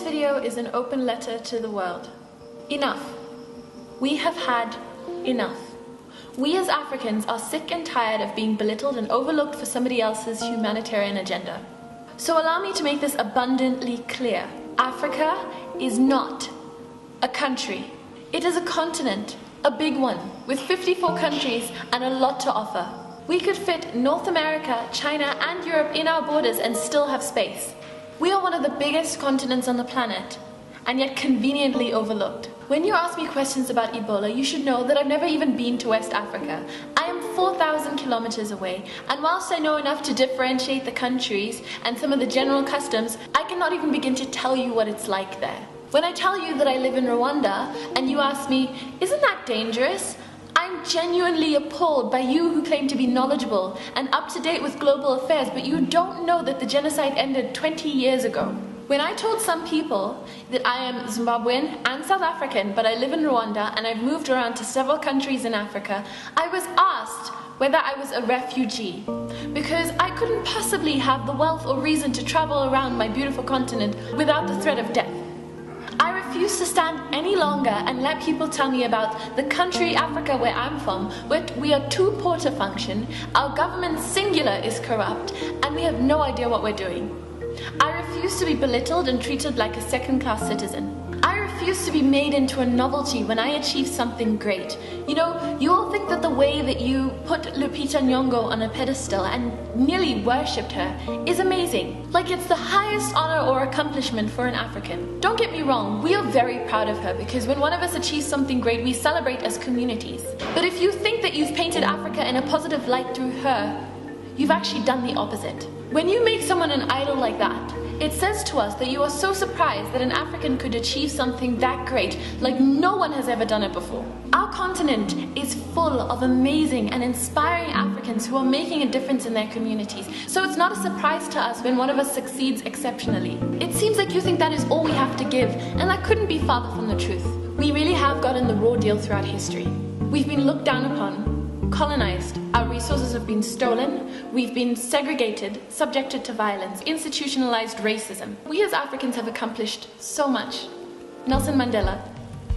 video is an open letter to the world. Enough. We have had enough. We as Africans are sick and tired of being belittled and overlooked for somebody else's humanitarian agenda. So allow me to make this abundantly clear. Africa is not a country. It is a continent, a big one, with 54 countries and a lot to offer. We could fit North America, China, and Europe in our borders and still have space. We are one of the biggest continents on the planet, and yet conveniently overlooked. When you ask me questions about Ebola, you should know that I've never even been to West Africa. I am 4,000 kilometers away, and whilst I know enough to differentiate the countries and some of the general customs, I cannot even begin to tell you what it's like there. When I tell you that I live in Rwanda, and you ask me, isn't that dangerous? I'm genuinely appalled by you who claim to be knowledgeable and up to date with global affairs, but you don't know that the genocide ended 20 years ago. When I told some people that I am Zimbabwean and South African, but I live in Rwanda and I've moved around to several countries in Africa, I was asked whether I was a refugee, because I couldn't possibly have the wealth or reason to travel around my beautiful continent without the threat of death. I refuse to stand any longer and let people tell me about the country Africa where I'm from, where we are too poor to function, our government singular is corrupt, and we have no idea what we're doing. I refuse to be belittled and treated like a second-class citizen. I refuse to be made into a novelty when I achieve something great. You know, you all think that the way that you put Lupita Nyong'o on a pedestal and nearly worshipped her is amazing. Like it's the highest honor or accomplishment for an African. Don't get me wrong, we are very proud of her because when one of us achieves something great, we celebrate as communities. But if you think that you've painted Africa in a positive light through her, you've actually done the opposite. When you make someone an idol like that, it says to us that you are so surprised that an African could achieve something that great, like no one has ever done it before. Our continent is full of amazing and inspiring Africans who are making a difference in their communities. So it's not a surprise to us when one of us succeeds exceptionally. It seems like you think that is all we have to give, and that couldn't be farther from the truth. We really have gotten the raw deal throughout history. We've been looked down upon, colonized, our resources have been stolen, we've been segregated, subjected to violence, institutionalized racism. We as Africans have accomplished so much. Nelson Mandela,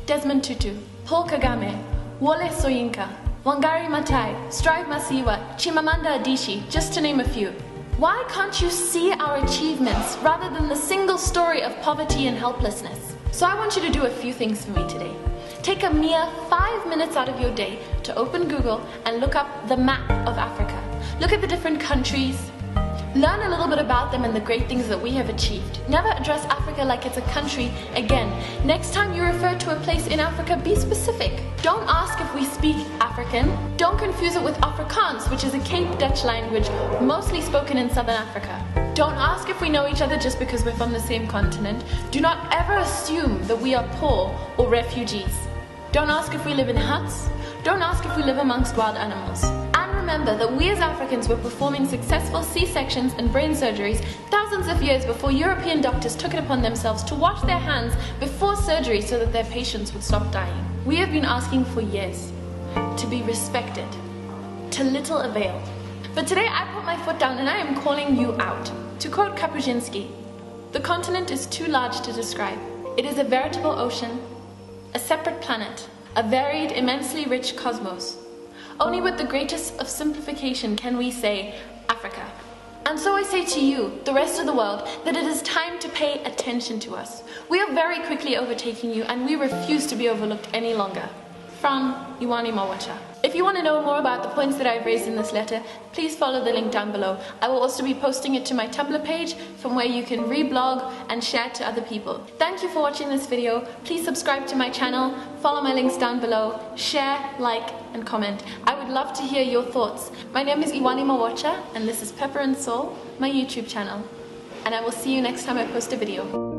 Desmond Tutu, Paul Kagame, Wole Soyinka, Wangari Maathai, Strive Masiyiwa, Chimamanda Adichie, just to name a few. Why can't you see our achievements rather than the single story of poverty and helplessness? So I want you to do a few things for me today. Take a mere 5 minutes out of your day to open Google and look up the map of Africa. Look at the different countries. Learn a little bit about them and the great things that we have achieved. Never address Africa like it's a country again. Next time you refer to a place in Africa, be specific. Don't ask if we speak African. Don't confuse it with Afrikaans, which is a Cape Dutch language mostly spoken in Southern Africa. Don't ask if we know each other just because we're from the same continent. Do not ever assume that we are poor or refugees. Don't ask if we live in huts. Don't ask if we live amongst wild animals. And remember that we as Africans were performing successful C-sections and brain surgeries thousands of years before European doctors took it upon themselves to wash their hands before surgery so that their patients would stop dying. We have been asking for years to be respected, to little avail. But today I put my foot down and I am calling you out. To quote Kapuscinski, "The continent is too large to describe. It is a veritable ocean, a separate planet, a varied, immensely rich cosmos. Only with the greatest of simplification can we say Africa." And so I say to you, the rest of the world, that it is time to pay attention to us. We are very quickly overtaking you and we refuse to be overlooked any longer. From Iwani Mawacha. If you want to know more about the points that I've raised in this letter, please follow the link down below. I will also be posting it to my Tumblr page from where you can reblog and share it to other people. Thank you for watching this video. Please subscribe to my channel, follow my links down below, share, like, and comment. I would love to hear your thoughts. My name is Iwani Mawacha and this is Pepper and Soul, my YouTube channel. And I will see you next time I post a video.